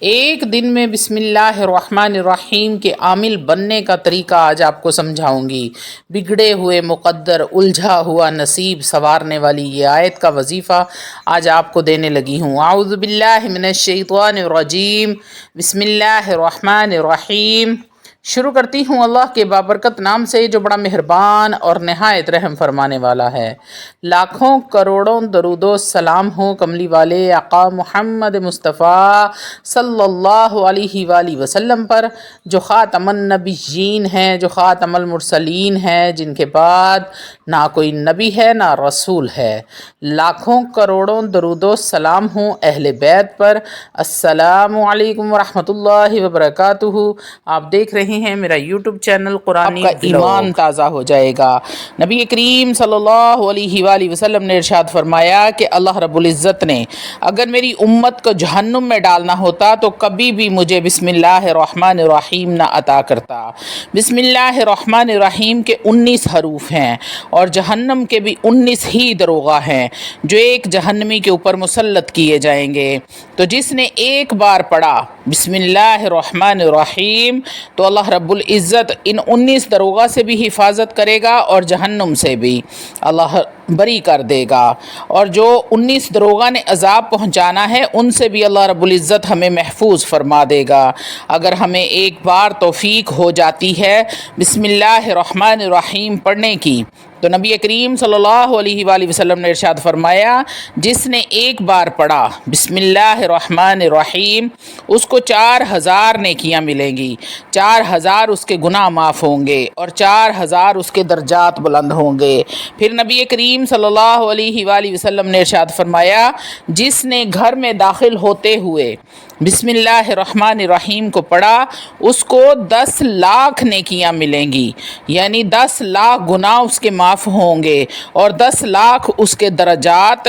ایک دن میں بسم اللہ الرحمن الرحیم کے عامل بننے کا طریقہ آج آپ کو سمجھاؤں گی۔ بگڑے ہوئے مقدر، الجھا ہوا نصیب سنوارنے والی یہ آیت کا وظیفہ آج آپ کو دینے لگی ہوں۔ اعوذ باللہ من الشیطان الرجیم، بسم اللہ الرحمن الرحیم۔ شروع کرتی ہوں اللہ کے بابرکت نام سے جو بڑا مہربان اور نہایت رحم فرمانے والا ہے۔ لاکھوں کروڑوں درود و سلام ہو کملی والے آقا محمد مصطفیٰ صلی اللہ علیہ وآلہ وسلم پر، جو خاتم النبیین ہیں، جو خاتم المرسلین ہیں، جن کے بعد نہ کوئی نبی ہے نہ رسول ہے۔ لاکھوں کروڑوں درود و سلام ہوں اہل بیت پر۔ السلام علیکم ورحمۃ اللہ وبرکاتہ۔ آپ دیکھ رہے ہیں میرا یوٹیوب چینل قرآنی کا ایمان تازہ ہو جائے گا۔ نبی کریم صلی اللہ علیہ وآلہ وسلم نے ارشاد فرمایا کہ اللہ رب العزت نے اگر میری امت کو جہنم میں ڈالنا ہوتا تو کبھی بھی مجھے بسم اللہ الرحمن الرحیم نہ عطا کرتا۔ بسم اللہ الرحمن الرحیم کے 19 حروف ہیں اور جہنم کے بھی 19 ہی دروغہ ہیں جو ایک جہنمی کے اوپر مسلط کیے جائیں گے۔ تو جس نے ایک بار پڑھا بسم اللہ الرحمن الرحیم تو اللہ رب العزت ان 19 دروغہ سے بھی حفاظت کرے گا اور جہنم سے بھی اللہ بری کر دے گا، اور جو 19 دروغہ نے عذاب پہنچانا ہے ان سے بھی اللہ رب العزت ہمیں محفوظ فرما دے گا اگر ہمیں ایک بار توفیق ہو جاتی ہے بسم اللہ الرحمن الرحیم پڑھنے کی۔ تو نبی کریم صلی اللہ علیہ وآلہ وسلم نے ارشاد فرمایا جس نے ایک بار پڑھا بسم اللہ الرحمن الرحیم اس کو 4000 نیکیاں ملیں گی، 4000 اس کے گناہ معاف ہوں گے اور 4000 اس کے درجات بلند ہوں گے۔ پھر نبی کریم صلی اللہ علیہ وآلہ وسلم نے ارشاد فرمایا جس نے گھر میں داخل ہوتے ہوئے بسم اللہ الرحمن الرحیم کو پڑھا اس کو 10 لاکھ نیکیاں ملیں گی، یعنی 10 لاکھ گناہ اس کے معاف ہوں گے اور 10 لاکھ اس کے درجات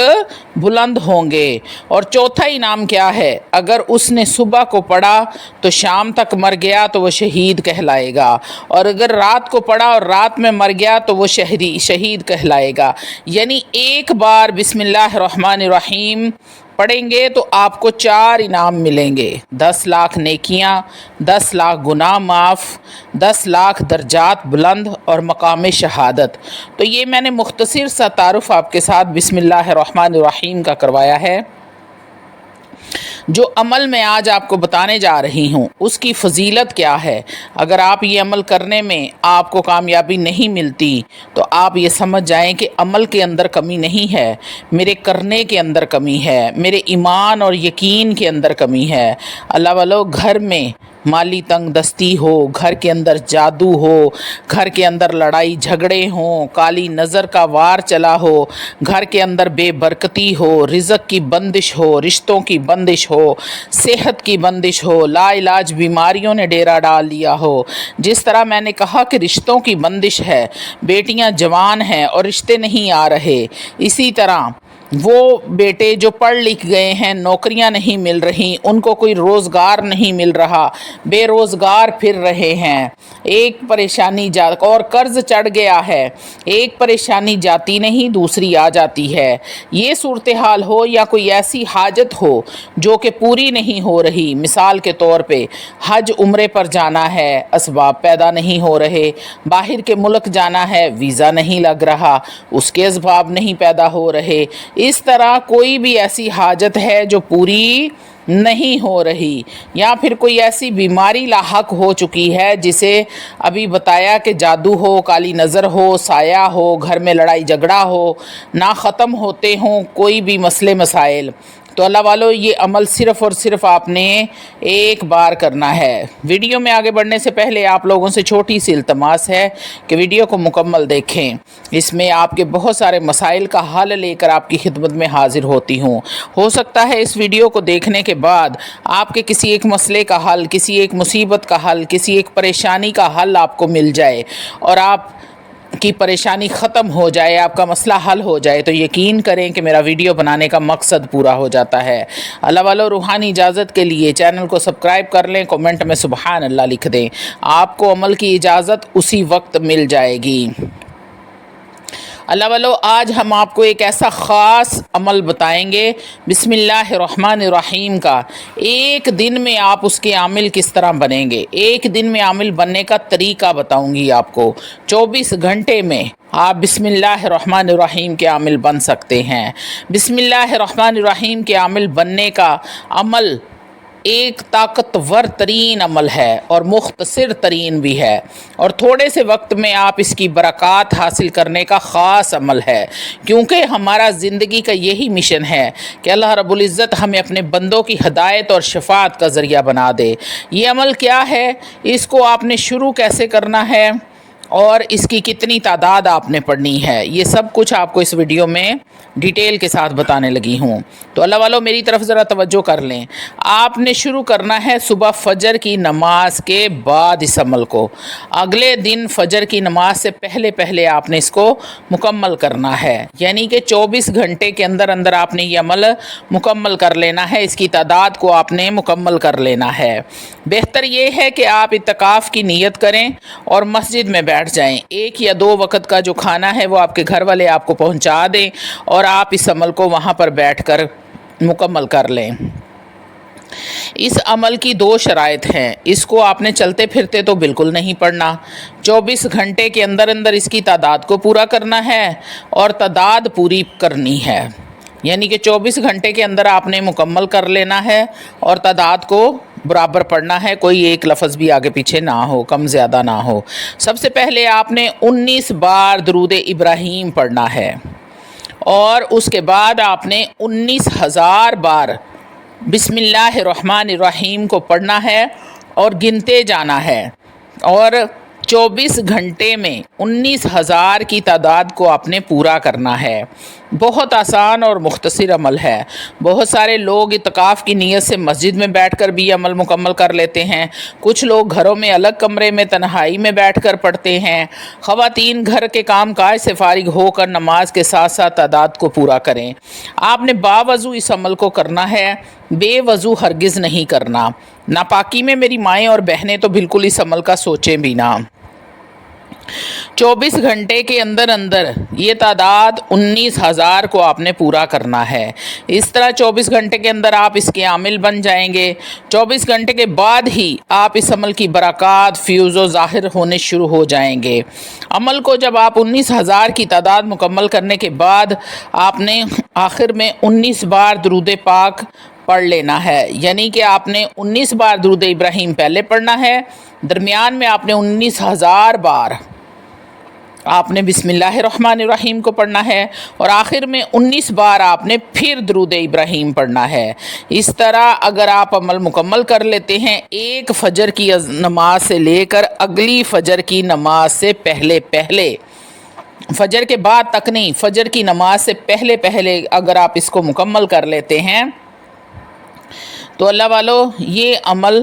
بلند ہوں گے۔ اور چوتھا انعام کیا ہے؟ اگر اس نے صبح کو پڑھا تو شام تک مر گیا تو وہ شہید کہلائے گا، اور اگر رات کو پڑھا اور رات میں مر گیا تو وہ شہید کہلائے گا۔ یعنی ایک بار بسم اللہ الرحمن الرحیم پڑھیں گے تو آپ کو 4 انعام ملیں گے، 10 لاکھ نیکیاں، 10 لاکھ گناہ معاف، 10 لاکھ درجات بلند اور مقام شہادت۔ تو یہ میں نے مختصر سا تعارف آپ کے ساتھ بسم اللہ الرحمن الرحیم کا کروایا ہے۔ جو عمل میں آج آپ کو بتانے جا رہی ہوں اس کی فضیلت کیا ہے، اگر آپ یہ عمل کرنے میں آپ کو کامیابی نہیں ملتی تو آپ یہ سمجھ جائیں کہ عمل کے اندر کمی نہیں ہے، میرے کرنے کے اندر کمی ہے، میرے ایمان اور یقین کے اندر کمی ہے۔ اللہ والو، گھر میں مالی تنگ دستی ہو، گھر کے اندر جادو ہو، گھر کے اندر لڑائی جھگڑے ہوں، کالی نظر کا وار چلا ہو، گھر کے اندر بے برکتی ہو، رزق کی بندش ہو، رشتوں کی بندش ہو، صحت کی بندش ہو، لا علاج بیماریوں نے ڈیرا ڈال لیا ہو، جس طرح میں نے کہا کہ رشتوں کی بندش ہے، بیٹیاں جوان ہیں اور رشتے نہیں آ رہے، اسی طرح وہ بیٹے جو پڑھ لکھ گئے ہیں نوکریاں نہیں مل رہی، ان کو کوئی روزگار نہیں مل رہا، بے روزگار پھر رہے ہیں، ایک پریشانی اور قرض چڑھ گیا ہے، ایک پریشانی جاتی نہیں دوسری آ جاتی ہے۔ یہ صورتحال ہو یا کوئی ایسی حاجت ہو جو کہ پوری نہیں ہو رہی، مثال کے طور پہ حج عمرے پر جانا ہے، اسباب پیدا نہیں ہو رہے، باہر کے ملک جانا ہے، ویزا نہیں لگ رہا، اس کے اسباب نہیں پیدا ہو رہے، اس طرح کوئی بھی ایسی حاجت ہے جو پوری نہیں ہو رہی، یا پھر کوئی ایسی بیماری لاحق ہو چکی ہے جسے ابھی بتایا کہ جادو ہو، کالی نظر ہو، سایہ ہو، گھر میں لڑائی جھگڑا ہو، نہ ختم ہوتے ہوں کوئی بھی مسئلے مسائل، تو اللہ والو یہ عمل صرف اور صرف آپ نے ایک بار کرنا ہے۔ ویڈیو میں آگے بڑھنے سے پہلے آپ لوگوں سے چھوٹی سی التماس ہے کہ ویڈیو کو مکمل دیکھیں، اس میں آپ کے بہت سارے مسائل کا حل لے کر آپ کی خدمت میں حاضر ہوتی ہوں۔ ہو سکتا ہے اس ویڈیو کو دیکھنے کے بعد آپ کے کسی ایک مسئلے کا حل، کسی ایک مصیبت کا حل، کسی ایک پریشانی کا حل آپ کو مل جائے اور آپ کی پریشانی ختم ہو جائے، آپ کا مسئلہ حل ہو جائے، تو یقین کریں کہ میرا ویڈیو بنانے کا مقصد پورا ہو جاتا ہے۔ اللہ والو، روحانی اجازت کے لیے چینل کو سبسکرائب کر لیں، کومنٹ میں سبحان اللہ لکھ دیں، آپ کو عمل کی اجازت اسی وقت مل جائے گی۔ اللہ والو آج ہم آپ کو ایک ایسا خاص عمل بتائیں گے بسم اللہ الرحمن الرحیم کا. ایک دن میں آپ اس کے عامل کس طرح بنیں گے، ایک دن میں عامل بننے کا طریقہ بتاؤں گی آپ کو. 24 گھنٹے میں آپ بسم اللہ الرحمن الرحیم کے عامل بن سکتے ہیں. بسم اللہ الرحمن الرحیم کے عامل بننے کا عمل ایک طاقتور ترین عمل ہے اور مختصر ترین بھی ہے، اور تھوڑے سے وقت میں آپ اس کی برکات حاصل کرنے کا خاص عمل ہے، کیونکہ ہمارا زندگی کا یہی مشن ہے کہ اللہ رب العزت ہمیں اپنے بندوں کی ہدایت اور شفاعت کا ذریعہ بنا دے. یہ عمل کیا ہے، اس کو آپ نے شروع کیسے کرنا ہے، اور اس کی کتنی تعداد آپ نے پڑھنی ہے، یہ سب کچھ آپ کو اس ویڈیو میں ڈیٹیل کے ساتھ بتانے لگی ہوں. تو اللہ والوں میری طرف ذرا توجہ کر لیں. آپ نے شروع کرنا ہے صبح فجر کی نماز کے بعد اس عمل کو. اگلے دن فجر کی نماز سے پہلے آپ نے اس کو مکمل کرنا ہے، یعنی کہ 24 گھنٹے کے اندر اندر آپ نے یہ عمل مکمل کر لینا ہے. اس کی تعداد کو آپ نے مکمل کر لینا ہے. بہتر یہ ہے کہ آپ اعتکاف کی نیت کریں اور مسجد میں بیٹھ جائیں. 1 یا 2 وقت کا جو کھانا ہے وہ آپ کے گھر والے آپ کو پہنچا دیں اور آپ اس عمل کو وہاں پر بیٹھ کر مکمل کر لیں. اس عمل کی 2 شرائط ہیں. اس کو آپ نے چلتے پھرتے تو بالکل نہیں پڑھنا. 24 گھنٹے کے اندر اندر اس کی تعداد کو پورا کرنا ہے اور تعداد پوری کرنی ہے، یعنی کہ 24 گھنٹے کے اندر آپ نے مکمل کر لینا ہے اور تعداد کو برابر پڑھنا ہے، کوئی ایک لفظ بھی آگے پیچھے نہ ہو، کم زیادہ نہ ہو. سب سے پہلے آپ نے 19 بار درود ابراہیم پڑھنا ہے، اور اس کے بعد آپ نے 19,000 بار بسم اللہ الرحمن الرحیم کو پڑھنا ہے اور گنتے جانا ہے، اور 24 گھنٹے میں 19,000 کی تعداد کو آپ نے پورا کرنا ہے. بہت آسان اور مختصر عمل ہے. بہت سارے لوگ اعتکاف کی نیت سے مسجد میں بیٹھ کر بھی عمل مکمل کر لیتے ہیں. کچھ لوگ گھروں میں الگ کمرے میں تنہائی میں بیٹھ کر پڑھتے ہیں. خواتین گھر کے کام کاج سے فارغ ہو کر نماز کے ساتھ ساتھ تعداد کو پورا کریں. آپ نے باوضو اس عمل کو کرنا ہے، بے وضو ہرگز نہیں کرنا. ناپاکی میں میری مائیں اور بہنیں تو بالکل اس عمل کا سوچیں بھی نہ. 24 گھنٹے کے اندر اندر یہ تعداد 19,000 کو آپ نے پورا کرنا ہے. اس طرح 24 گھنٹے کے اندر آپ اس کے عامل بن جائیں گے. 24 گھنٹے کے بعد ہی آپ اس عمل کی برکات فیوز و ظاہر ہونے شروع ہو جائیں گے. عمل کو جب آپ 19,000 کی تعداد مکمل کرنے کے بعد آپ نے آخر میں 19 بار درود پاک پڑھ لینا ہے، یعنی کہ آپ نے 19 بار درود ابراہیم پہلے پڑھنا ہے، درمیان میں آپ نے 19,000 بار آپ نے بسم اللہ الرحمن الرحیم کو پڑھنا ہے، اور آخر میں 19 بار آپ نے پھر درود ابراہیم پڑھنا ہے. اس طرح اگر آپ عمل مکمل کر لیتے ہیں، ایک فجر کی نماز سے لے کر اگلی فجر کی نماز سے پہلے فجر کے بعد تک نہیں، فجر کی نماز سے پہلے اگر آپ اس کو مکمل کر لیتے ہیں تو اللہ والو یہ عمل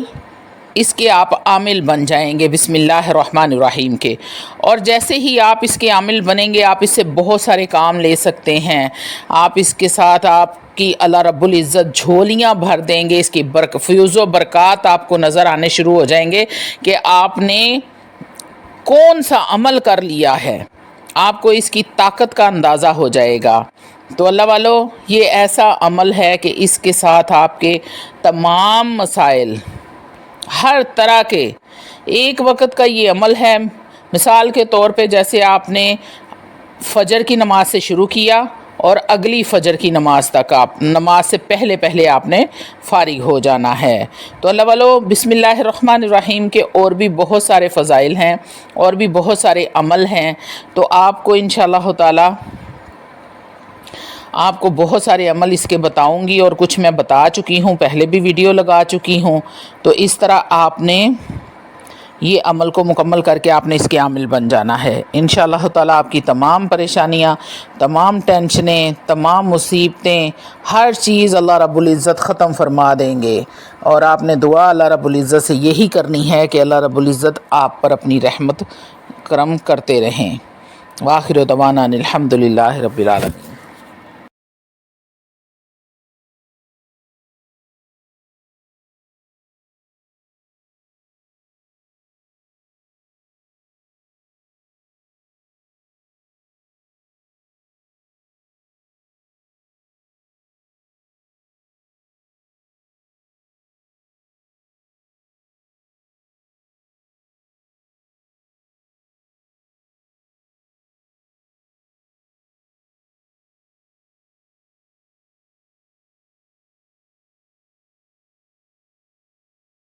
اس کے آپ عامل بن جائیں گے بسم اللہ الرحمن الرحیم کے. اور جیسے ہی آپ اس کے عامل بنیں گے آپ اس سے بہت سارے کام لے سکتے ہیں. آپ اس کے ساتھ آپ کی اللہ رب العزت جھولیاں بھر دیں گے. اس کی فیوز و برکات آپ کو نظر آنے شروع ہو جائیں گے کہ آپ نے کون سا عمل کر لیا ہے. آپ کو اس کی طاقت کا اندازہ ہو جائے گا. تو اللہ والو یہ ایسا عمل ہے کہ اس کے ساتھ آپ کے تمام مسائل ہر طرح کے، ایک وقت کا یہ عمل ہے. مثال کے طور پہ جیسے آپ نے فجر کی نماز سے شروع کیا اور اگلی فجر کی نماز تک آپ نماز سے پہلے آپ نے فارغ ہو جانا ہے. تو اللہ والو بسم اللہ الرحمن الرحیم کے اور بھی بہت سارے فضائل ہیں اور بھی بہت سارے عمل ہیں. تو آپ کو انشاءاللہ تعالی آپ کو بہت سارے عمل اس کے بتاؤں گی، اور کچھ میں بتا چکی ہوں، پہلے بھی ویڈیو لگا چکی ہوں. تو اس طرح آپ نے یہ عمل کو مکمل کر کے آپ نے اس کے عامل بن جانا ہے. انشاءاللہ تعالیٰ آپ کی تمام پریشانیاں، تمام ٹینشنیں، تمام مصیبتیں، ہر چیز اللہ رب العزت ختم فرما دیں گے. اور آپ نے دعا اللہ رب العزت سے یہی کرنی ہے کہ اللہ رب العزت آپ پر اپنی رحمت کرم کرتے رہیں. وآخر دعوانا الحمدللہ رب العالمین.